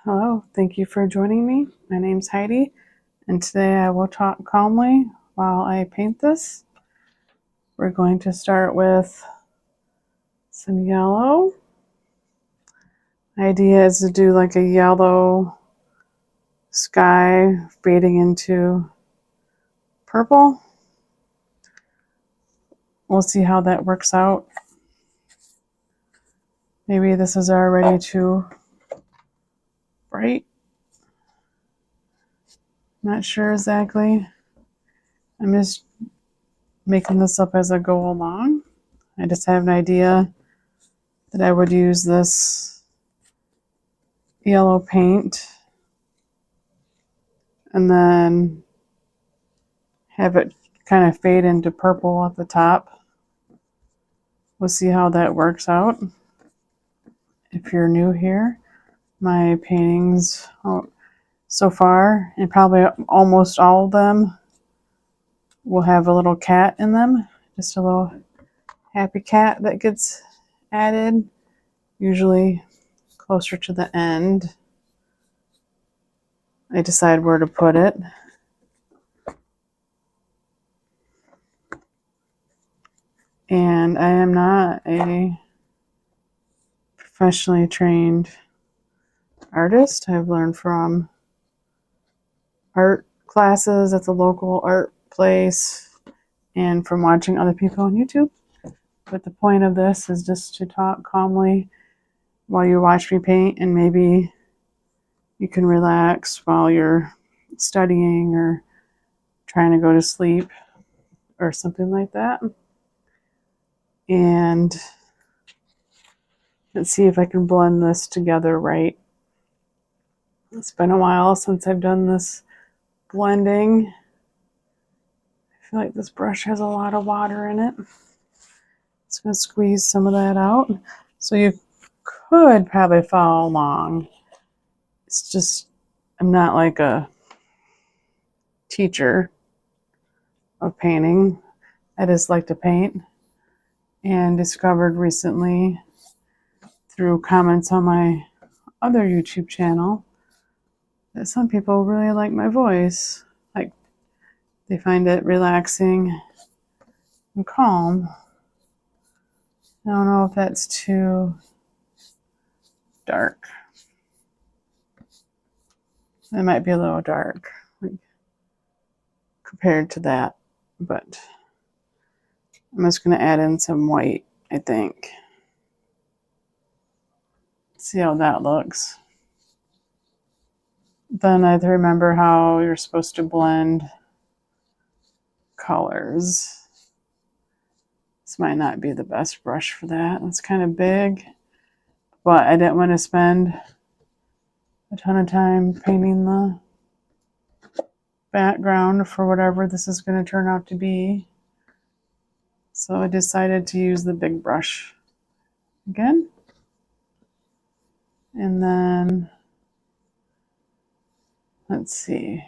Hello, thank you for joining me. My name's Heidi, and today I will talk calmly while I paint this. We're going to start with some yellow. The idea is to do like a yellow sky fading into purple. We'll see how that works out. Maybe this is already too bright. Not sure exactly. I'm just making this up as I go along. I just have an idea that I would use this yellow paint and then have it kind of fade into purple at the top. We'll see how that works out. If you're new here, my paintings so far, and probably almost all of them, will have a little cat in them, just a little happy cat that gets added, usually closer to the end. I decide where to put it. And I am not a professionally trained artist. I've learned from art classes at the local art place and from watching other people on YouTube. But the point of this is just to talk calmly while you watch me paint, and maybe you can relax while you're studying or trying to go to sleep or something like that. And let's see if I can blend this together right. It's been a while since I've done this blending. I feel like this brush has a lot of water in it. It's going to squeeze some of that out. So you could probably follow along. It's just, I'm not like a teacher of painting. I just like to paint, and discovered recently through comments on my other YouTube channel that some people really like my voice. Like, they find it relaxing and calm. I don't know if that's too dark. It might be a little dark compared to that, but I'm just going to add in some white, I think. See how that looks. Then I remember how you're supposed to blend colors. This might not be the best brush for that. It's kind of big, but I didn't want to spend a ton of time painting the background for whatever this is going to turn out to be. So I decided to use the big brush again. And then, let's see.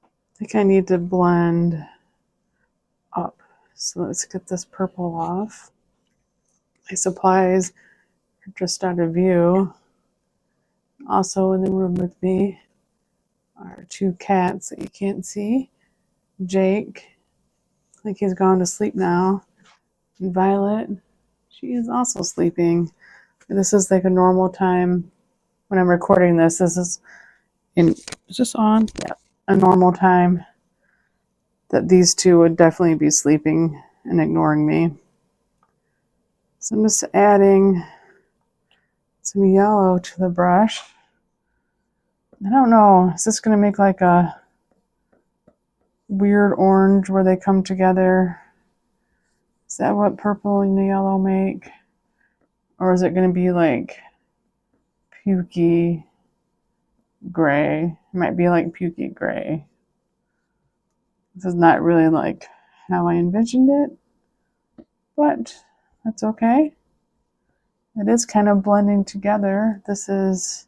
I think I need to blend up. So let's get this purple off. My supplies are just out of view. Also in the room with me are two cats that you can't see. Jake, I think he's gone to sleep now. And Violet, she is also sleeping. This is like a normal time when I'm recording this. This is is this on? Yeah. A normal time that these two would definitely be sleeping and ignoring me. So I'm just adding some yellow to the brush. I don't know, is this going to make like a weird orange where they come together? Is that what purple and yellow make? Or is it going to be like pukey gray? It might be like pukey gray. This is not really like how I envisioned it, but that's okay. It is kind of blending together. This is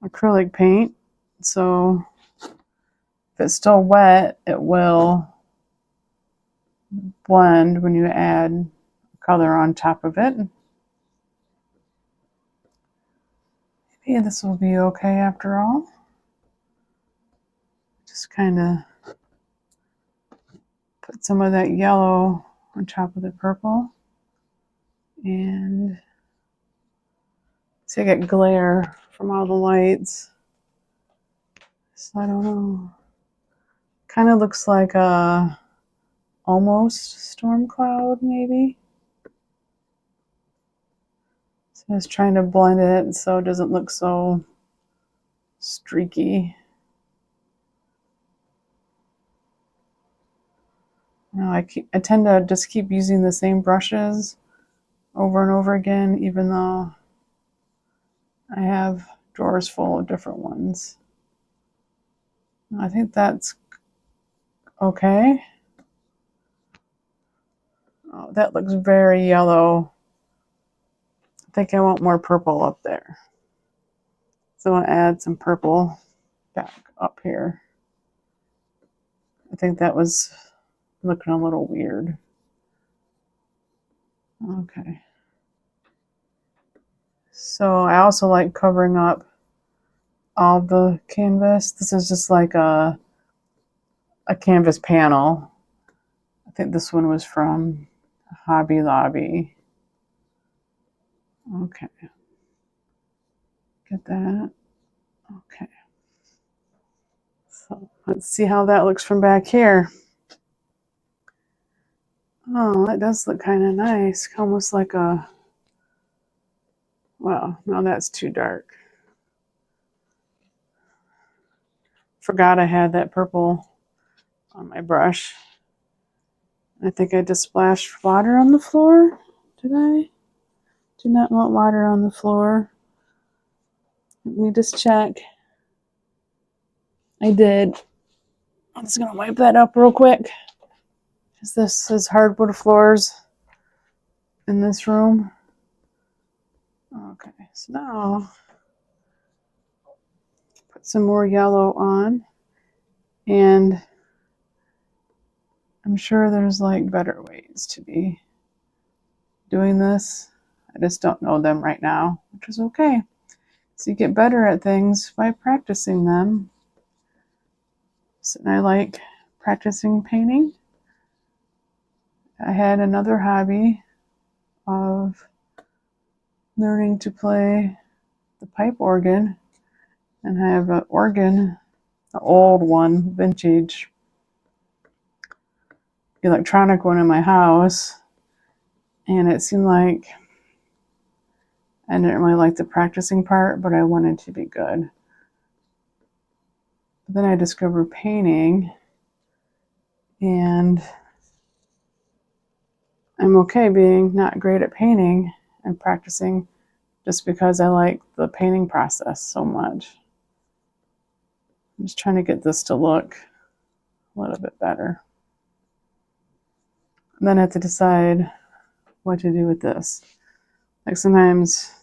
acrylic paint, so if it's still wet, it will blend when you add color on top of it. Maybe Yeah, this will be okay after all. Just kind of put some of that yellow on top of the purple. And see, I get glare from all the lights. So I don't know. Kind of looks like a almost storm cloud, maybe. So I was trying to blend it so it doesn't look so streaky. I tend to just keep using the same brushes over and over again, even though I have drawers full of different ones. I think that's okay. Oh, that looks very yellow. I think I want more purple up there. So I'll add some purple back up here. I think that was looking a little weird. Okay. So I also like covering up all the canvas. This is just like a canvas panel. I think this one was from Hobby Lobby. Okay. Get that. Okay. So let's see how that looks from back here. Oh, that does look kind of nice. Almost like a, well, no, that's too dark. Forgot I had that purple on my brush. I think I just splashed water on the floor. Did I? Do not want water on the floor. Let me just check. I did. I'm just going to wipe that up real quick. Because this is hardwood floors in this room. Okay, so now put some more yellow on. And I'm sure there's like better ways to be doing this. I just don't know them right now, which is okay. So you get better at things by practicing them. So I like practicing painting. I had another hobby of learning to play the pipe organ, and I have an organ, an old one, vintage electronic one in my house, and it seemed like I didn't really like the practicing part, but I wanted to be good. But then I discovered painting, and I'm okay being not great at painting and practicing just because I like the painting process so much. I'm just trying to get this to look a little bit better. And then I have to decide what to do with this. Like sometimes,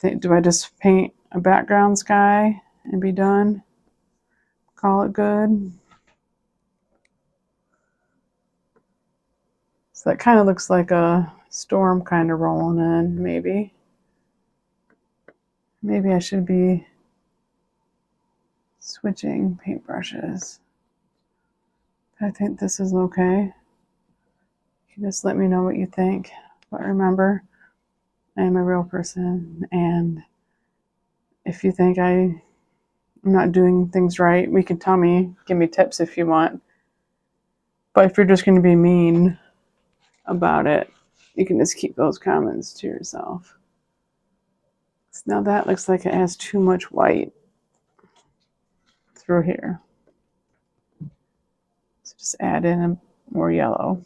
do I just paint a background sky and be done? Call it good? So that kind of looks like a storm kind of rolling in, maybe. Maybe I should be switching paintbrushes. I think this is okay. You can just let me know what you think. But remember, I am a real person, and if you think I'm not doing things right, we can tell me, give me tips if you want. But if you're just going to be mean about it, you can just keep those comments to yourself. So now that looks like it has too much white through here. So just add in more yellow.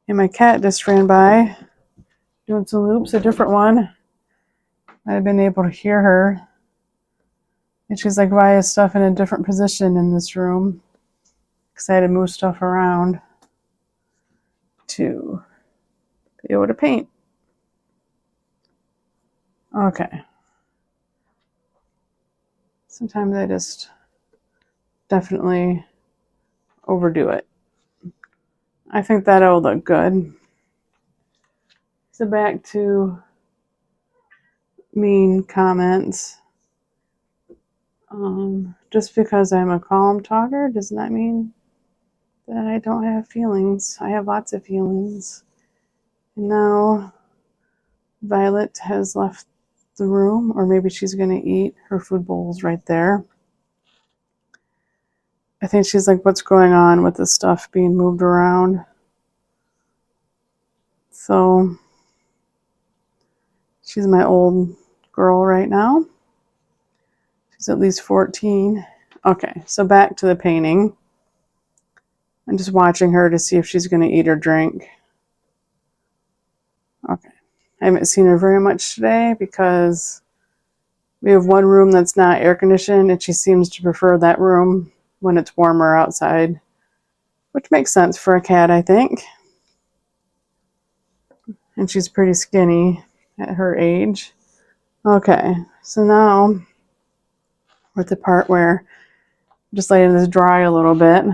And my cat just ran by doing some loops, a different one. I've been able to hear her. And she's like, why is stuff in a different position in this room? Because I had to move stuff around to be able to paint. Okay. Sometimes I just definitely overdo it. I think that'll look good. So back to mean comments. Just because I'm a calm talker does not mean that I don't have feelings. I have lots of feelings. And now Violet has left the room, or maybe she's going to eat. Her food bowl's right there. I think she's like, what's going on with the stuff being moved around? So she's my old girl right now. She's at least 14. Okay, so back to the painting. I'm just watching her to see if she's going to eat or drink. Okay. I haven't seen her very much today because we have one room that's not air conditioned and she seems to prefer that room when it's warmer outside, which makes sense for a cat, I think. And she's pretty skinny at her age. Okay, so now we're at the part where I'm just letting this dry a little bit.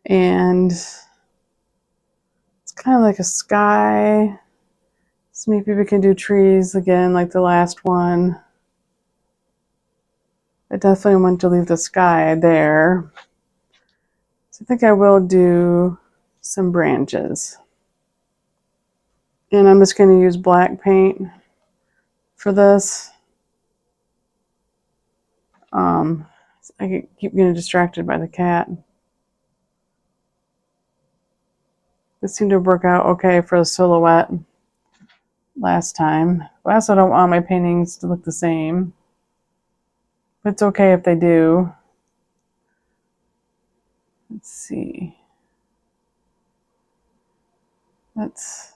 And it's kind of like a sky. So maybe we can do trees again like the last one. I definitely want to leave the sky there. So I think I will do some branches. And I'm just going to use black paint for this. I keep getting distracted by the cat. This seemed to work out okay for the silhouette last time. But I also don't want my paintings to look the same. But it's okay if they do. Let's see. Let's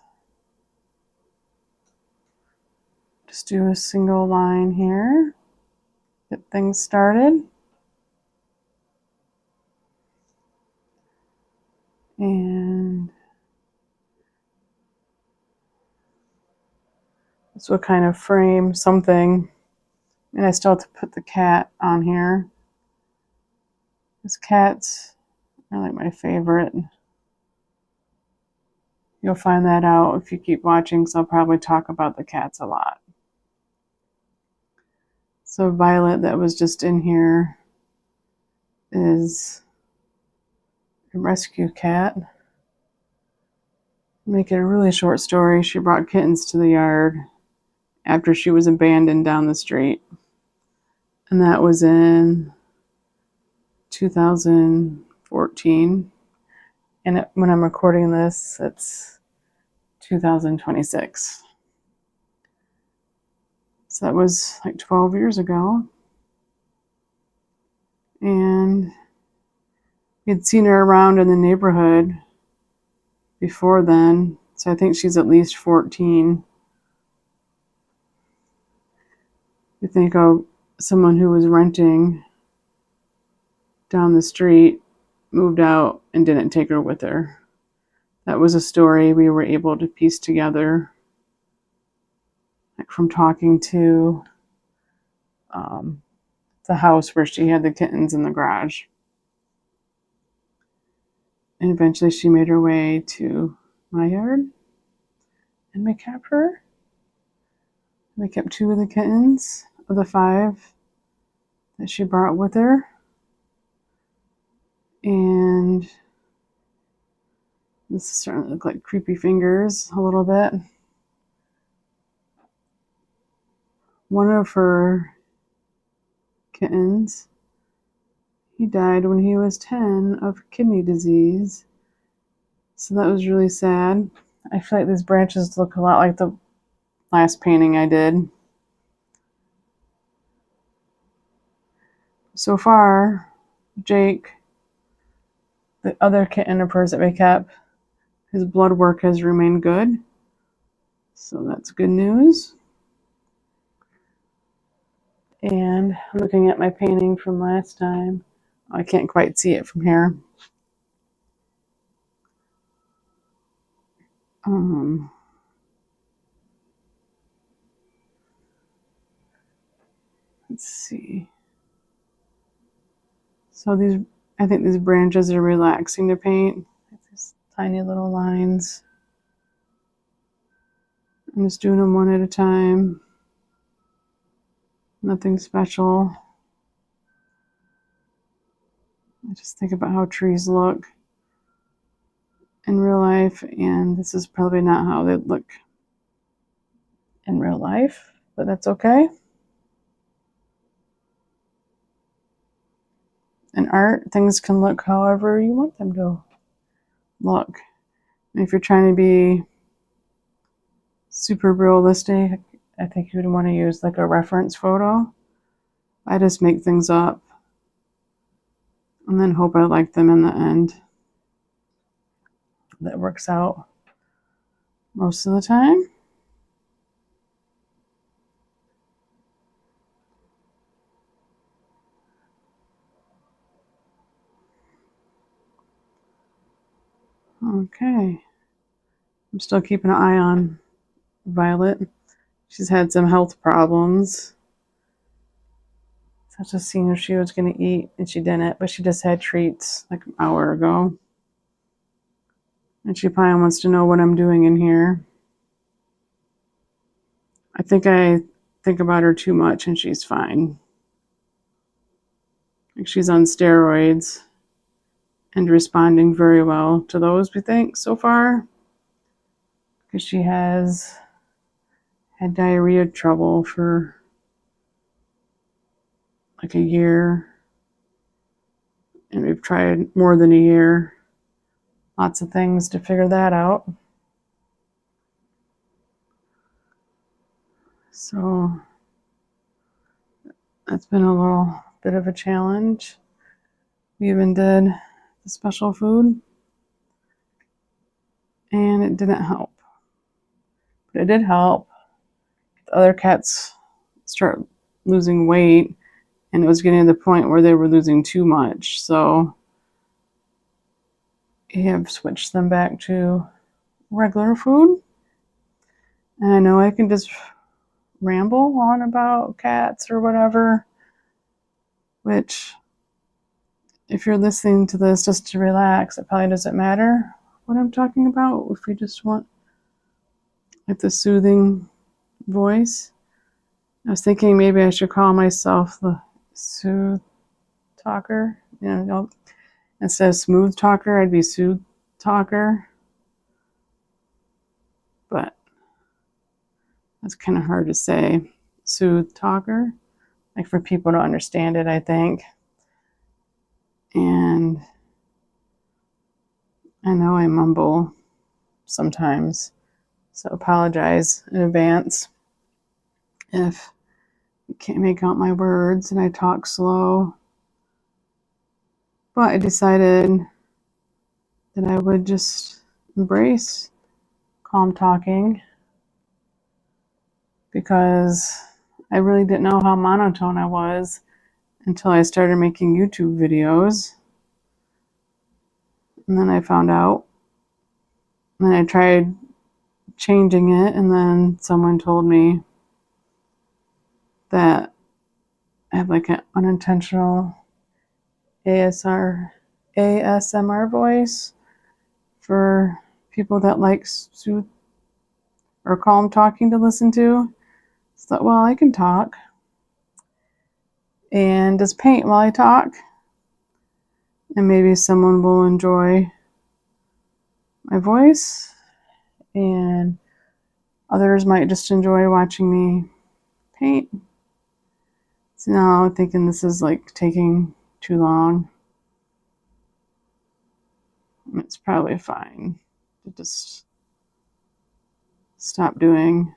just do a single line here. Get things started. And this will kind of frame something. And I still have to put the cat on here. This cat's like my favorite. You'll find that out if you keep watching, so I'll probably talk about the cats a lot. So Violet, that was just in here, is a rescue cat. Make it a really short story. She brought kittens to the yard after she was abandoned down the street. And that was in 2014. And when I'm recording this, it's 2026. So that was like 12 years ago. And we'd seen her around in the neighborhood before then. So I think she's at least 14. You think of someone who was renting down the street, moved out, and didn't take her with her. That was a story we were able to piece together, like from talking to the house where she had the kittens in the garage. And eventually she made her way to my yard, and we kept her. We kept 2 of the kittens of the 5 that she brought with her. And this is starting to look like creepy fingers a little bit. One of her kittens, he died when he was 10 of kidney disease. So that was really sad. I feel like these branches look a lot like the last painting I did. So far, Jake, the other kitten of hers that we kept, his blood work has remained good. So that's good news. And I'm looking at my painting from last time. I can't quite see it from here. Let's see. So I think these branches are relaxing to paint. These tiny little lines. I'm just doing them one at a time. Nothing special. I just think about how trees look in real life, and this is probably not how they look in real life, but that's okay. In art, things can look however you want them to look. And if you're trying to be super realistic, I think you'd want to use like a reference photo. I just make things up and then hope I like them in the end. That works out most of the time. Okay. I'm still keeping an eye on Violet. She's had some health problems. So I was just seeing if she was going to eat, and she didn't, but she just had treats like an hour ago. And she probably wants to know what I'm doing in here. I think about her too much, and she's fine. Like she's on steroids and responding very well to those, we think, so far. Because she has had diarrhea trouble for like a year. And we've tried more than a year. Lots of things to figure that out. So that's been a little bit of a challenge. We even did the special food, and it didn't help. But it did help. The other cats start losing weight, and it was getting to the point where they were losing too much. So I have switched them back to regular food. And I know I can just ramble on about cats or whatever, which if you're listening to this just to relax, it probably doesn't matter what I'm talking about. If you just want like the soothing voice, I was thinking maybe I should call myself the soothe talker. Instead of smooth talker, I'd be soothe talker. But that's kind of hard to say. Soothe talker, like for people to understand it, I think. And I know I mumble sometimes, so apologize in advance if you can't make out my words and I talk slow. But I decided that I would just embrace calm talking because I really didn't know how monotone I was until I started making YouTube videos. And then I found out. And then I tried changing it, and then someone told me that I have like an unintentional ASMR voice for people that like sooth or calm talking to listen to. So, well, I can talk and just paint while I talk, and maybe someone will enjoy my voice, and others might just enjoy watching me paint. So now I'm thinking this is like taking too long. It's probably fine to just stop doing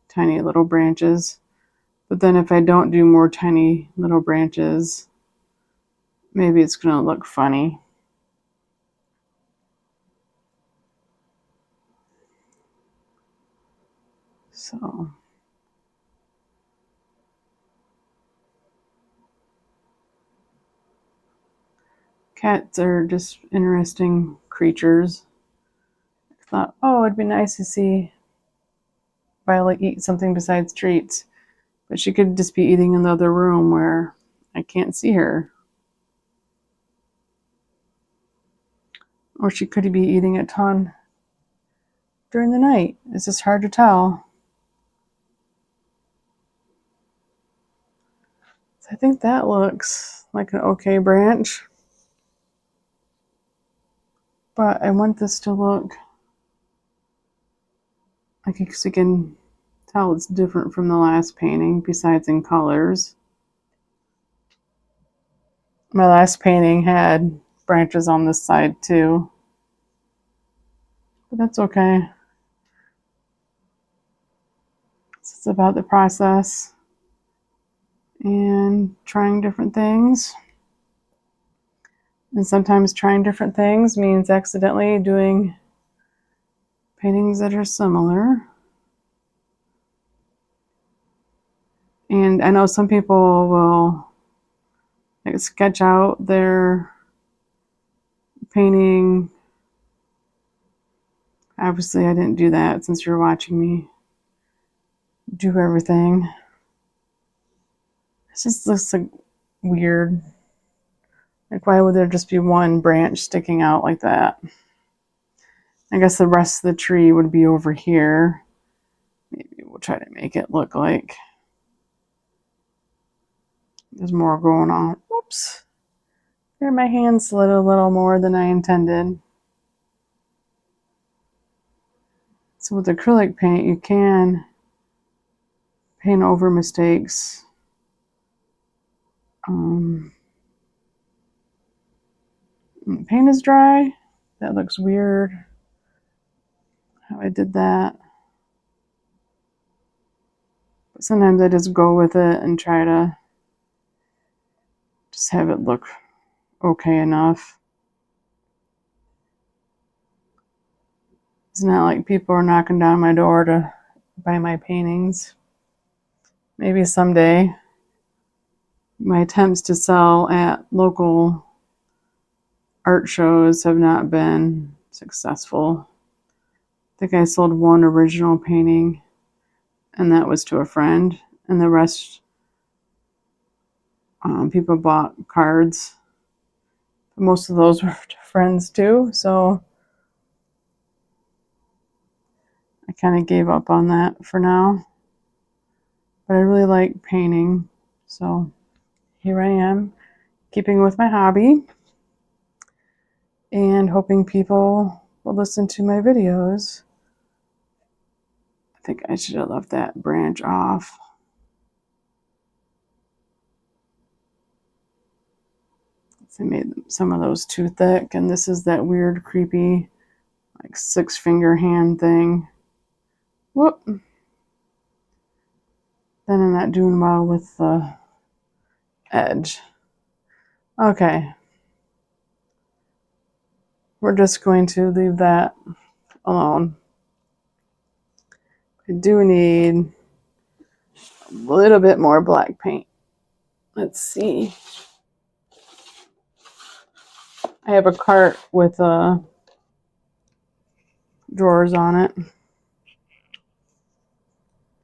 tiny little branches. But then if I don't do more tiny little branches, maybe it's going to look funny. So cats are just interesting creatures. I thought, oh, it'd be nice to see Violet eat something besides treats. But she could just be eating in the other room where I can't see her. Or she could be eating a ton during the night. It's just hard to tell. So I think that looks like an okay branch. But I want this to look like you can tell it's different from the last painting, besides in colors. My last painting had branches on this side too. But that's okay. It's about the process and trying different things. And sometimes trying different things means accidentally doing paintings that are similar. And I know some people will like sketch out their painting. Obviously, I didn't do that since you're watching me do everything. It just looks like weird. Like, why would there just be one branch sticking out like that? I guess the rest of the tree would be over here. Maybe we'll try to make it look like there's more going on. Whoops. There, my hand slid a little more than I intended. So with acrylic paint, you can paint over mistakes. Paint is dry. That looks weird. How I did that. But sometimes I just go with it and try to just have it look okay enough. It's not like people are knocking down my door to buy my paintings. Maybe someday. My attempts to sell at local art shows have not been successful. I think I sold one original painting, and that was to a friend, and the rest people bought cards. Most of those were to friends too, so I kind of gave up on that for now. But I really like painting, so here I am, keeping with my hobby and hoping people will listen to my videos. I think I should have left that branch off. I made some of those too thick, and this is that weird, creepy, like 6-finger hand thing. Whoop. Then I'm not doing well with the edge. Okay. We're just going to leave that alone. I do need a little bit more black paint. Let's see. I have a cart with drawers on it.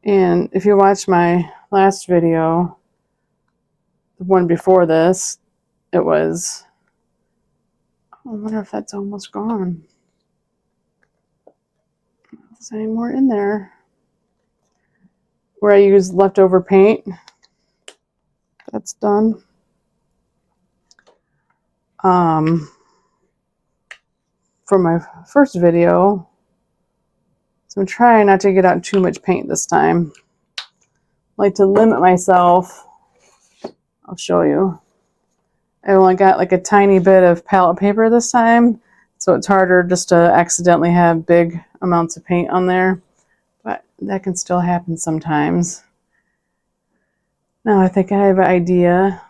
And if you watch my last video, the one before this, it was, I wonder if that's almost gone. Is there any more in there? Where I use leftover paint. That's done. For my first video, so I'm trying not to get out too much paint this time. I like to limit myself. I'll show you. I only got like a tiny bit of palette paper this time, so it's harder just to accidentally have big amounts of paint on there, but that can still happen sometimes. Now I think I have an idea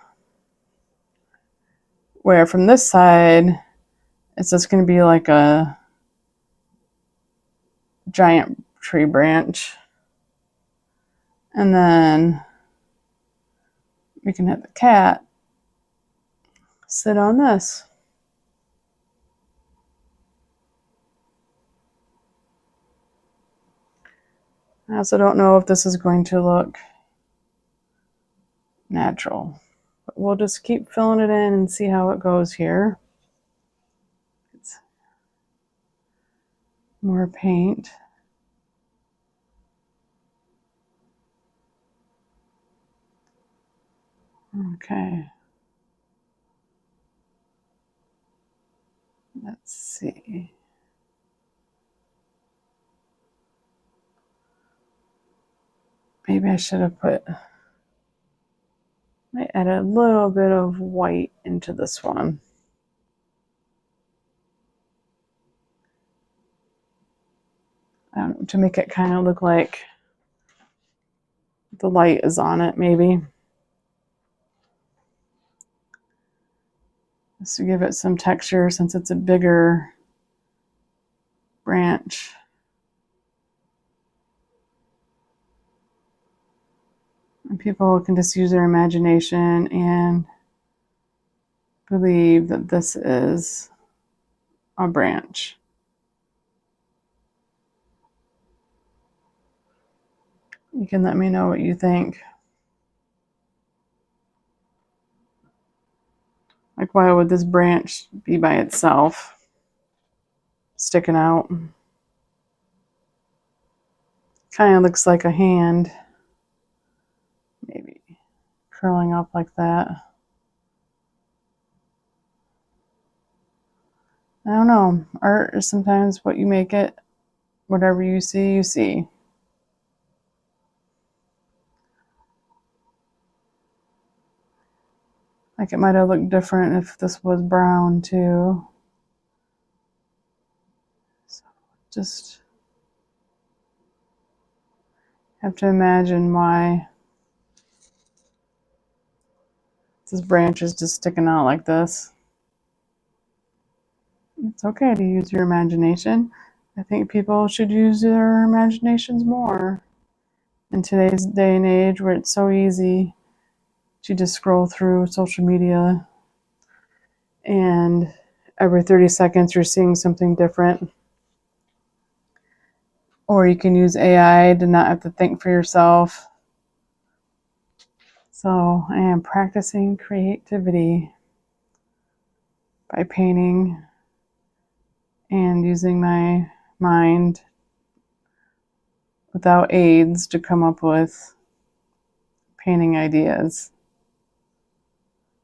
where from this side it's just going to be like a giant tree branch, and then we can have the cat sit on this. I also don't know if this is going to look natural, but we'll just keep filling it in and see how it goes here. It's more paint. Okay. Let's see. Maybe I should have I add a little bit of white into this one. To make it kind of look like the light is on it, maybe. Just to give it some texture since it's a bigger branch. And people can just use their imagination and believe that this is a branch. You can let me know what you think. Like, why would this branch be by itself, sticking out? Kind of looks like a hand, maybe curling up like that. I don't know. Art is sometimes what you make it. Whatever you see, you see. Like, it might have looked different if this was brown too. So just have to imagine why this branch is just sticking out like this. It's okay to use your imagination. I think people should use their imaginations more in today's day and age where it's so easy to just scroll through social media and every 30 seconds you're seeing something different. Or you can use AI to not have to think for yourself. So I am practicing creativity by painting and using my mind without aids to come up with painting ideas.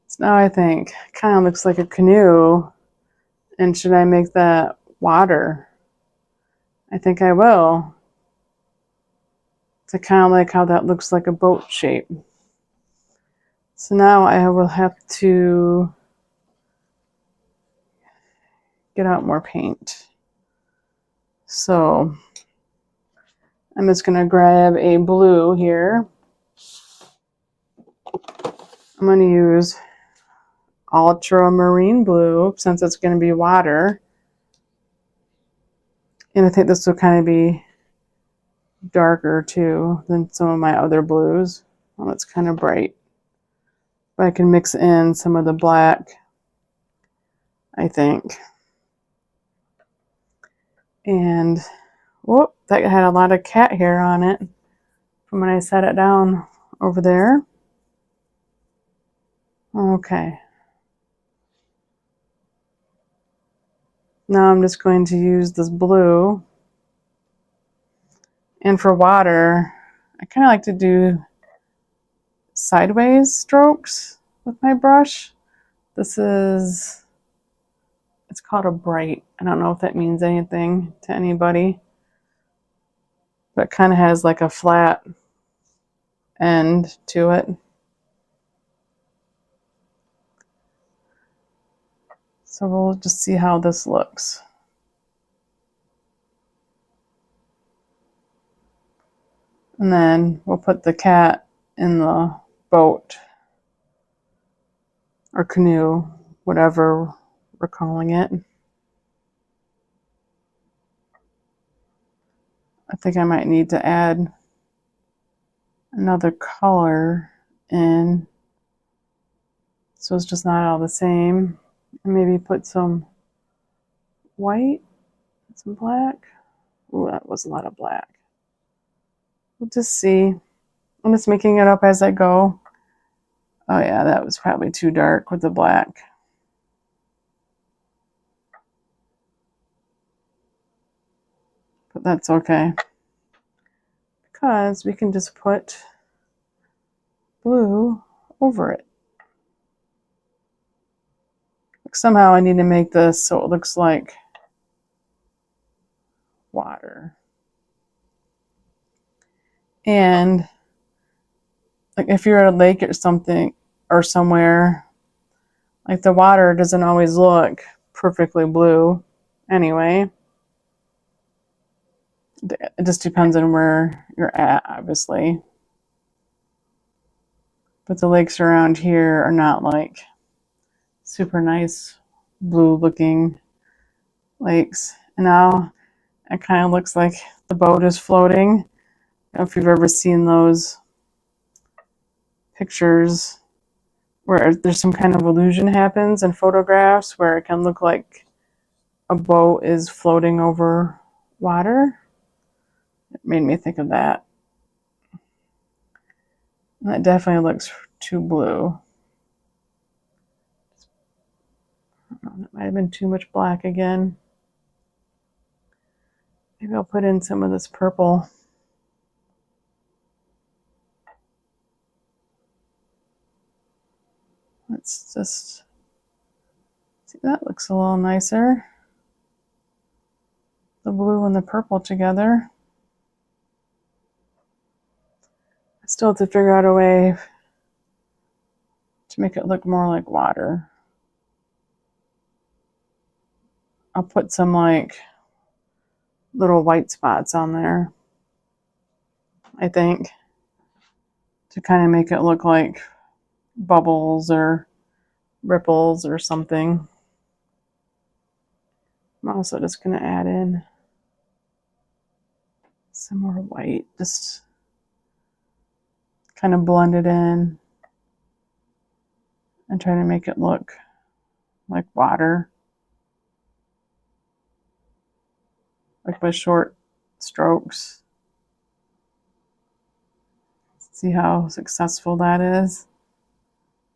So now I think it kind of looks like a canoe. And should I make that water? I think I will. To kind of like how that looks like a boat shape. So now I will have to get out more paint. So I'm just going to grab a blue here. I'm going to use ultramarine blue since it's going to be water. And I think this will kind of be darker too than some of my other blues. Well, it's kind of bright. But I can mix in some of the black, I think. And whoop, that had a lot of cat hair on it from when I set it down over there. Okay. Now I'm just going to use this blue. And for water, I kind of like to do sideways strokes with my brush. It's called a bright. I don't know if that means anything to anybody, but it kind of has like a flat end to it. So we'll just see how this looks. And then we'll put the cat in the boat or canoe, whatever we're calling it. I think I might need to add another color in so it's just not all the same. And maybe put some white, some black. Ooh, that was a lot of black. We'll just see. I'm just making it up as I go. Oh yeah, that was probably too dark with the black. But that's okay. Because we can just put blue over it. Like somehow I need to make this so it looks like water. And like if you're at a lake or something or somewhere, like the water doesn't always look perfectly blue anyway. It just depends on where you're at, obviously. But the lakes around here are not like super nice blue looking lakes. And now it kind of looks like the boat is floating. I don't know if you've ever seen those pictures where there's some kind of illusion happens in photographs where it can look like a boat is floating over water. It made me think of that. And that definitely looks too blue. It might have been too much black again. Maybe I'll put in some of this purple. Let's just see, that looks a little nicer. The blue and the purple together. I still have to figure out a way to make it look more like water. I'll put some like little white spots on there, I think, to kind of make it look like bubbles or ripples or something. I'm also just going to add in some more white, just kind of blend it in and try to make it look like water, like with short strokes. See how successful that is.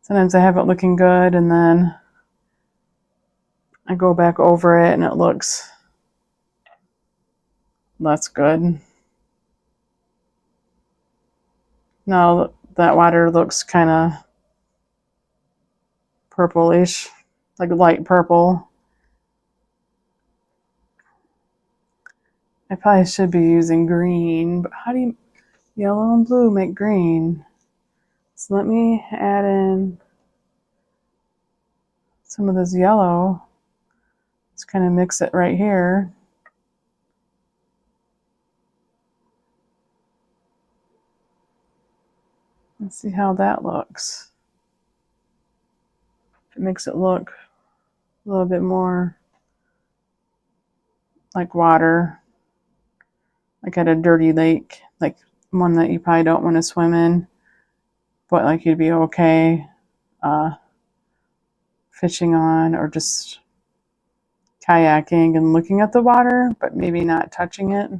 Sometimes I have it looking good and then I go back over it and it looks less good. Now that water looks kind of purplish, like light purple. I probably should be using green, but how do you, yellow and blue make green? So let me add in some of this yellow. Let's kind of mix it right here. Let's see how that looks. It makes it look a little bit more like water, like at a dirty lake, like one that you probably don't want to swim in, but like you'd be okay fishing on or just kayaking and looking at the water, but maybe not touching it.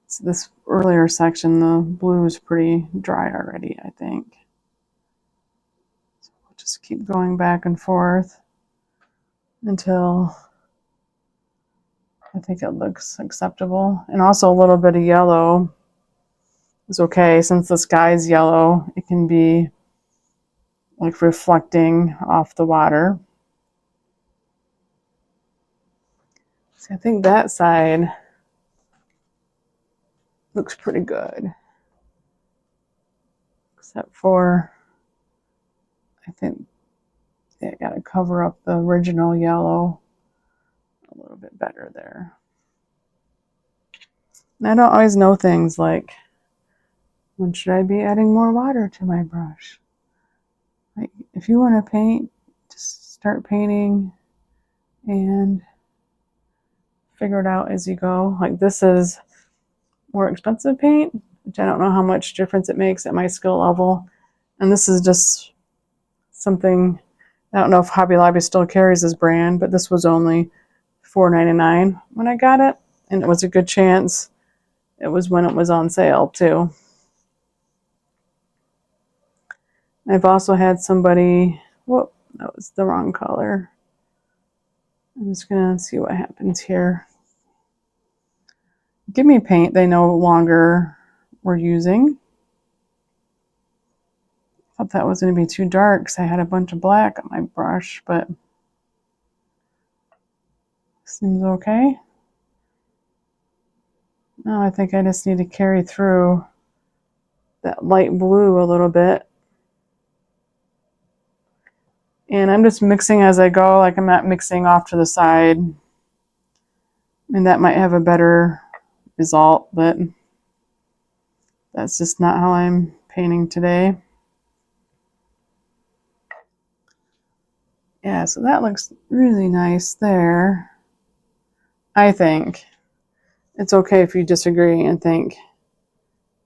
So this earlier section, the blue is pretty dry already, I think. So we'll just keep going back and forth until I think it looks acceptable. And also a little bit of yellow is okay. Since the sky's yellow, it can be like reflecting off the water. So I think that side looks pretty good. Except for, I think I gotta cover up the original yellow a little bit better there. And I don't always know things like, when should I be adding more water to my brush? Like, if you want to paint, just start painting and figure it out as you go. Like, this is more expensive paint, which I don't know how much difference it makes at my skill level. And this is just something, I don't know if Hobby Lobby still carries this brand, but this was only $4.99 when I got it. And it was a good chance it was when it was on sale too. I've also had somebody, whoop, that was the wrong color. I'm just gonna see what happens here. Give me paint they no longer were using. Thought that was going to be too dark because I had a bunch of black on my brush, but seems okay. Now I think I just need to carry through that light blue a little bit. And I'm just mixing as I go, like I'm not mixing off to the side. And that might have a better result, but that's just not how I'm painting today. Yeah, so that looks really nice there. I think. It's okay if you disagree and think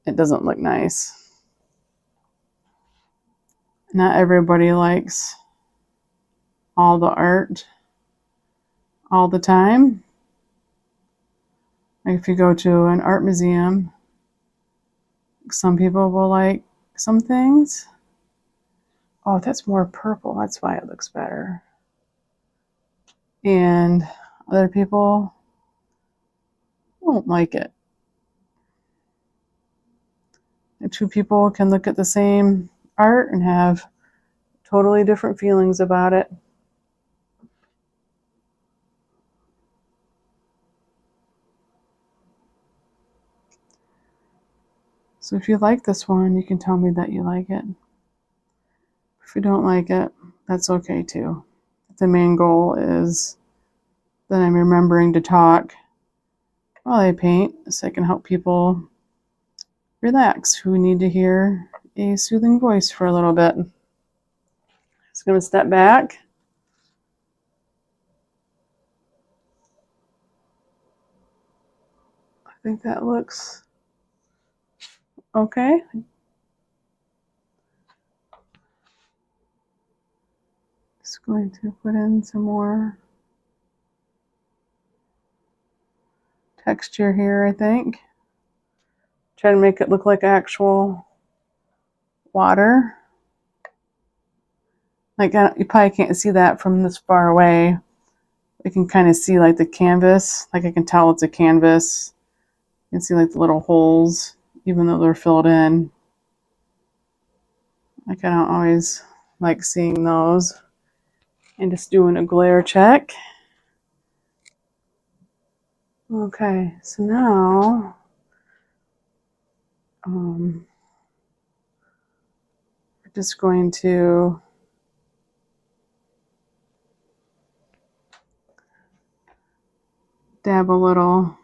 it doesn't look nice. Not everybody likes all the art all the time. Like if you go to an art museum, some people will like some things. Oh, that's more purple. That's why it looks better. And other people won't like it. And two people can look at the same art and have totally different feelings about it. So if you like this one, you can tell me that you like it. If you don't like it, that's okay too. The main goal is that I'm remembering to talk while I paint so I can help people relax who need to hear a soothing voice for a little bit. Just going to step back. I think that looks okay. Just going to put in some more texture here, I think. Try to make it look like actual water. Like you probably can't see that from this far away. You can kind of see like the canvas. Like I can tell it's a canvas. You can see like the little holes, even though they're filled in. Like I don't always like seeing those. And just doing a glare check. Okay, so now we're just going to dab a little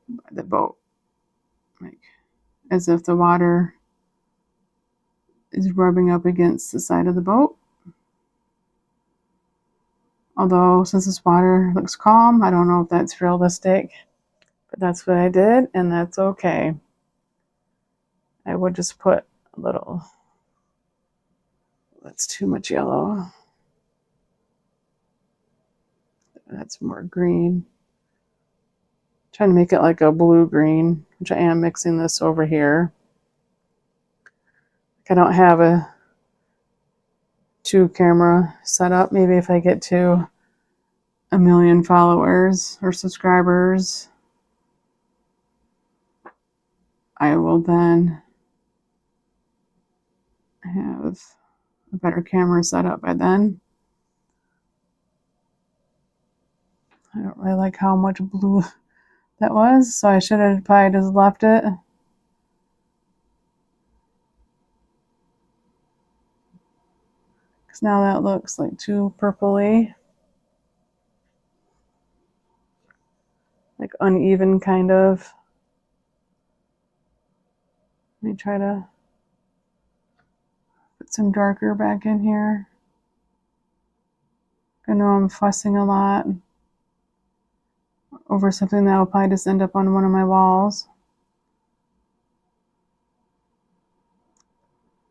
by the boat, like as if the water is rubbing up against the side of the boat. Although since this water looks calm, I don't know if that's realistic, but that's what I did, and that's okay. I would just put a little, that's too much yellow. That's more green. Trying to make it like a blue-green, which I am mixing this over here. I don't have a 2-camera setup. Maybe if I get to 1 million followers or subscribers, I will then have a better camera setup by then. I don't really like how much blue that was, so I should have probably just left it. Because now that looks like too purpley. Like uneven kind of. Let me try to put some darker back in here. I know I'm fussing a lot over something that will probably just end up on one of my walls.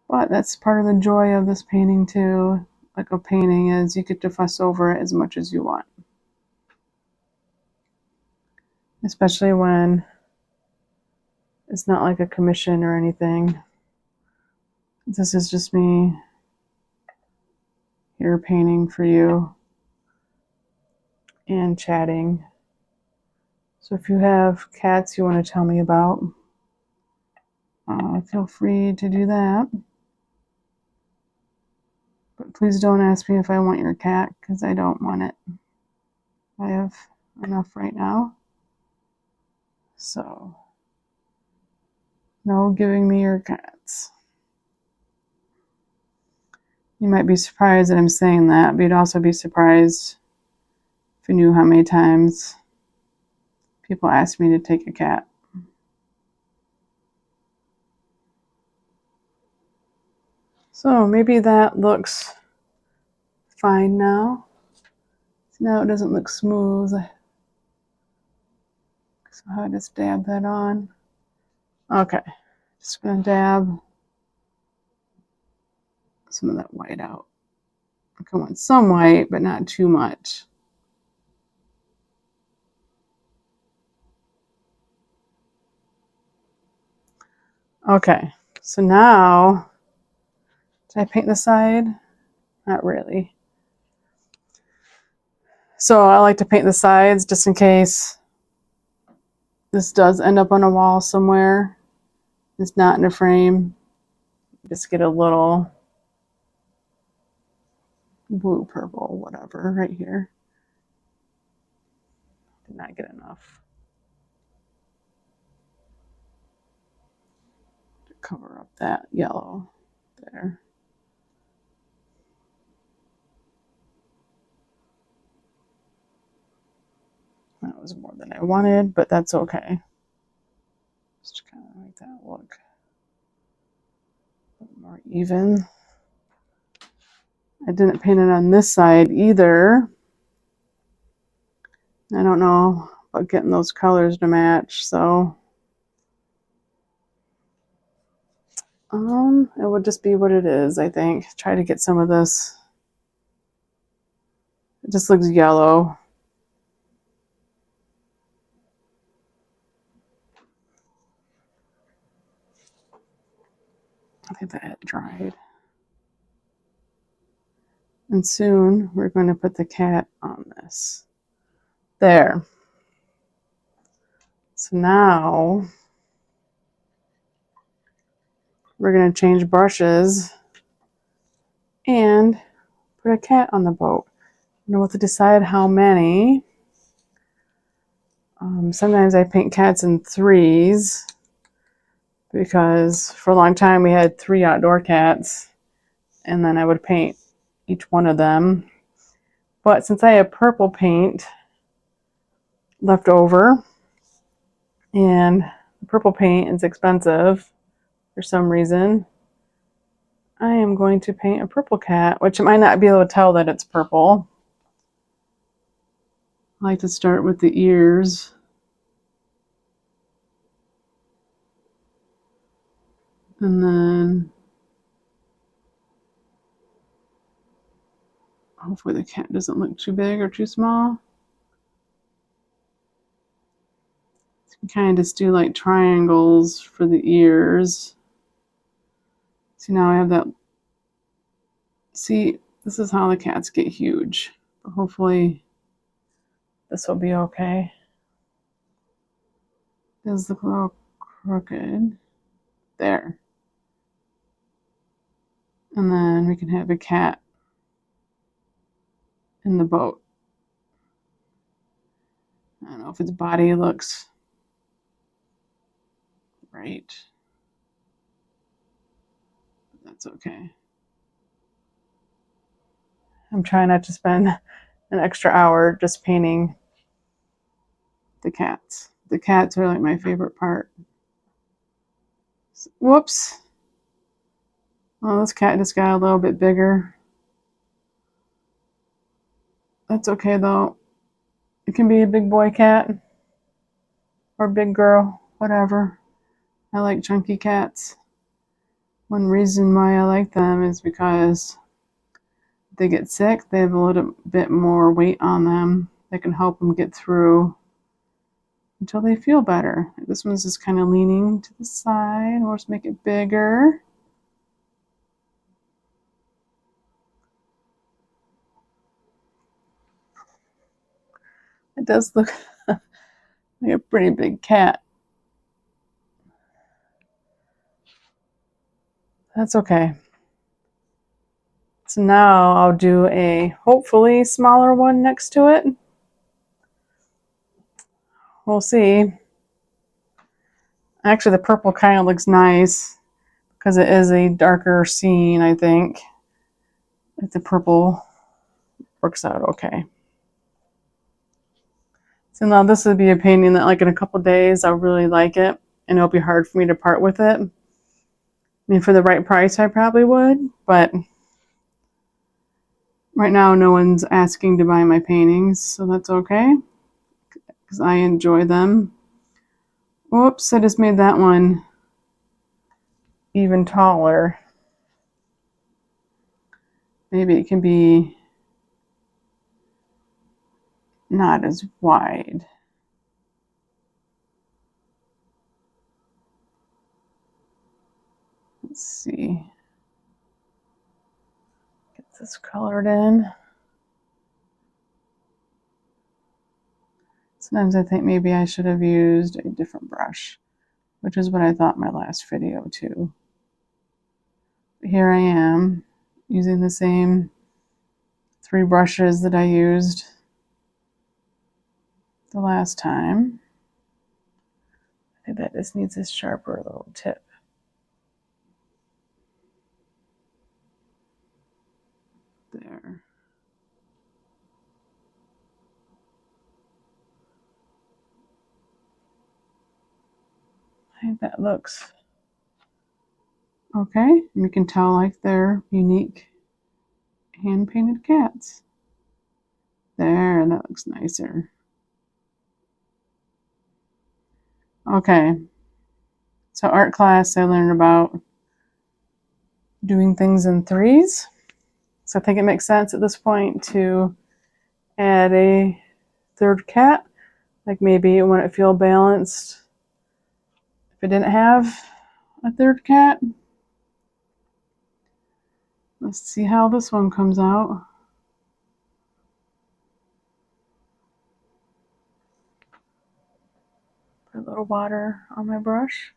But that's part of the joy of this painting too. Like a painting is you get to fuss over it as much as you want. Especially when it's not like a commission or anything. This is just me here painting for you and chatting. So if you have cats you want to tell me about, feel free to do that. But please don't ask me if I want your cat, because I don't want it. I have enough right now. So, no giving me your cats. You might be surprised that I'm saying that, but you'd also be surprised if you knew how many times people ask me to take a cat. So maybe that looks fine now. Now it doesn't look smooth. So I just dab that on. Okay, just gonna dab some of that white out. I want some white, but not too much. Okay, so now, did I paint the side? Not really. So I like to paint the sides just in case this does end up on a wall somewhere. It's not in a frame. Just get a little blue, purple, whatever right here. Did not get enough to cover up that yellow there. That was more than I wanted, but that's okay. Just kind of make that look a little more even. I didn't paint it on this side either. I don't know about getting those colors to match, so it would just be what it is, I think. Try to get some of this. It just looks yellow. I think that dried. And soon we're going to put the cat on this. There. So now we're going to change brushes and put a cat on the boat. You know what to decide how many. Sometimes I paint cats in threes because for a long time we had 3 outdoor cats, and then I would paint each one of them. But since I have purple paint left over, and the purple paint is expensive for some reason, I am going to paint a purple cat, which I might not be able to tell that it's purple. I like to start with the ears. And then hopefully the cat doesn't look too big or too small. So you kind of just do like triangles for the ears. See, now I have that. See, this is how the cats get huge. But hopefully this will be okay. It does look a little crooked. There. And then we can have a cat in the boat. I don't know if its body looks right. But that's okay. I'm trying not to spend an extra hour just painting the cats. The cats are like my favorite part. Whoops. Oh, this cat just got a little bit bigger. That's okay though. It can be a big boy cat or big girl, whatever. I like chunky cats. One reason why I like them is because if they get sick, they have a little bit more weight on them that can help them get through until they feel better. This one's just kind of leaning to the side. We'll just make it bigger. It does look like a pretty big cat. That's okay. So now I'll do a hopefully smaller one next to it. We'll see. Actually, the purple kind of looks nice because it is a darker scene, I think. Like the purple works out okay. So now this would be a painting that like in a couple days I'll really like it and it'll be hard for me to part with it. I mean, for the right price I probably would, but right now no one's asking to buy my paintings, so that's okay because I enjoy them. Whoops, I just made that one even taller. Maybe it can be not as wide. Let's see. Get this colored in. Sometimes I think maybe I should have used a different brush, which is what I thought in my last video too. But here I am using the same 3 brushes that I used the last time. I think that just needs a sharper little tip. There. I think that looks okay. You can tell like they're unique hand-painted cats. There, that looks nicer. Okay. So art class, I learned about doing things in 3s. So I think it makes sense at this point to add a 3rd cat. Like maybe it wouldn't feel balanced if it didn't have a 3rd cat. Let's see how this one comes out. Put a little water on my brush.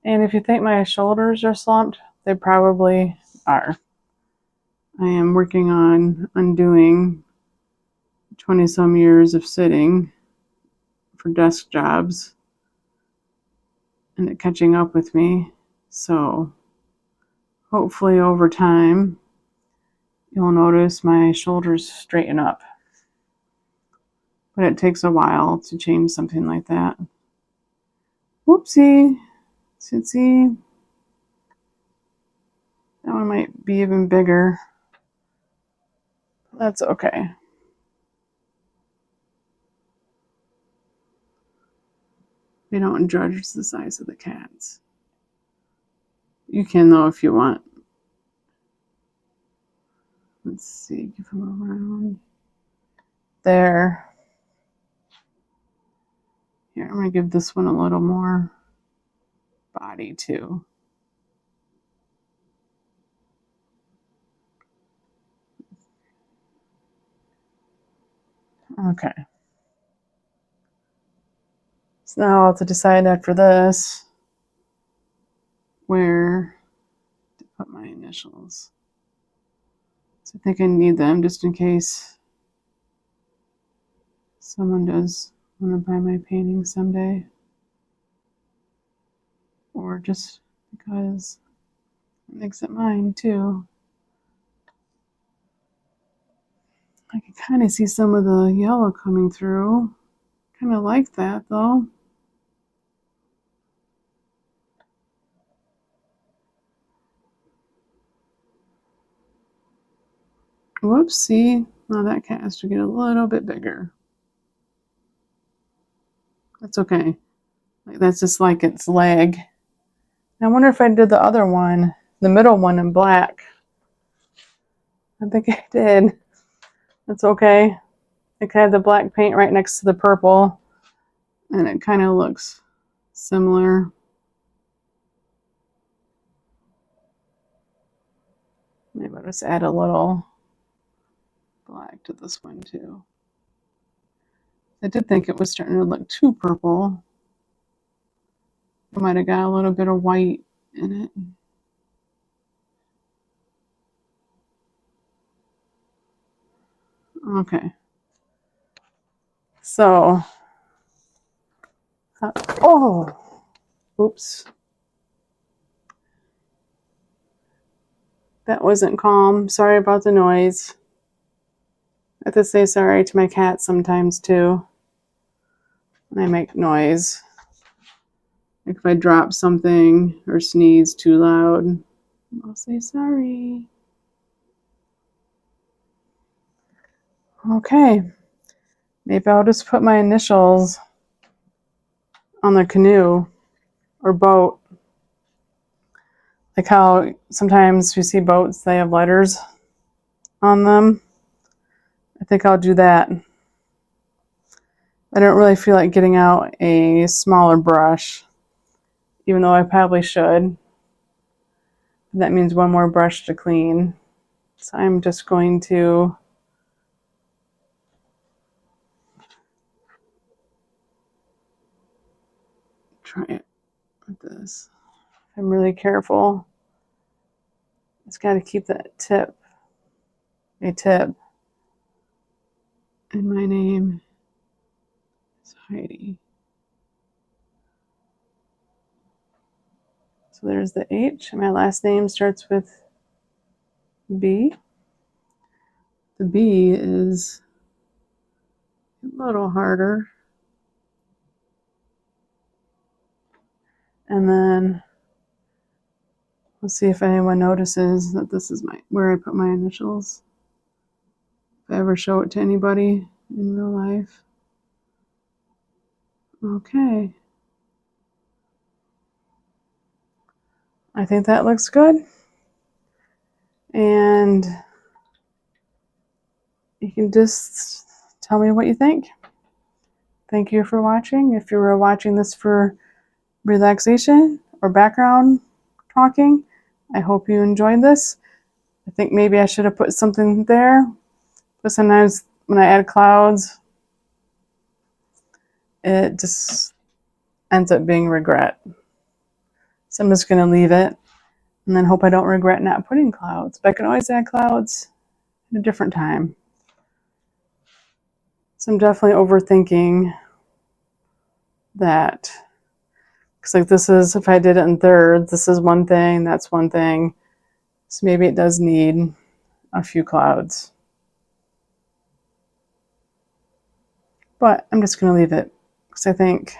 And if you think my shoulders are slumped, they probably are. I am working on undoing 20 some years of sitting for desk jobs and it catching up with me. So hopefully over time, you'll notice my shoulders straighten up. But it takes a while to change something like that. Whoopsie. See, that one might be even bigger. That's okay. We don't judge the size of the cats. You can though if you want. Let's see, give them a round. There. Here, I'm going to give this one a little more body too. Okay. So now I'll have to decide after this where to put my initials. So I think I need them just in case someone does want to buy my painting someday. Or just because it makes it mine too. I can kind of see some of the yellow coming through. Kind of like that though. Whoopsie. Now that cat has to get a little bit bigger. That's okay. That's just like its leg. I wonder if I did the other one, the middle one in black. I think I did. That's okay. I had the black paint right next to the purple, and it kind of looks similar. Maybe I'll just add a little black to this one too. I did think it was starting to look too purple. I might have got a little bit of white in it. Okay. So, oh, oops. That wasn't calm. Sorry about the noise. I have to say sorry to my cat sometimes too when I make noise. Like if I drop something or sneeze too loud, I'll say sorry. Okay, maybe I'll just put my initials on the canoe or boat. Like how sometimes you see boats, they have letters on them. I think I'll do that. I don't really feel like getting out a smaller brush, even though I probably should. That means one more brush to clean. So I'm just going to try it with this. I'm really careful. It's got to keep that tip, a tip. And my name is Heidi. So there's the H. My last name starts with B. The B is a little harder. And then let's see if anyone notices that this is where I put my initials. If I ever show it to anybody in real life. Okay. I think that looks good. And you can just tell me what you think. Thank you for watching. If you were watching this for relaxation or background talking, I hope you enjoyed this. I think maybe I should have put something there, but sometimes when I add clouds, it just ends up being regret. So I'm just going to leave it and then hope I don't regret not putting clouds. But I can always add clouds at a different time. So I'm definitely overthinking that. Because like this is, if I did it in thirds, this is one thing, that's one thing. So maybe it does need a few clouds. But I'm just going to leave it because I think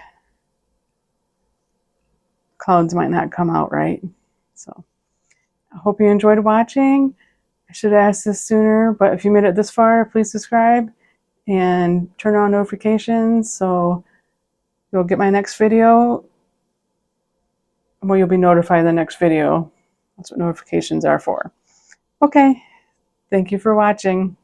clouds might not come out right. So I hope you enjoyed watching. I should have asked this sooner, but if you made it this far, please subscribe and turn on notifications so you'll get my next video. Well, you'll be notified of the next video. That's what notifications are for. Okay, thank you for watching.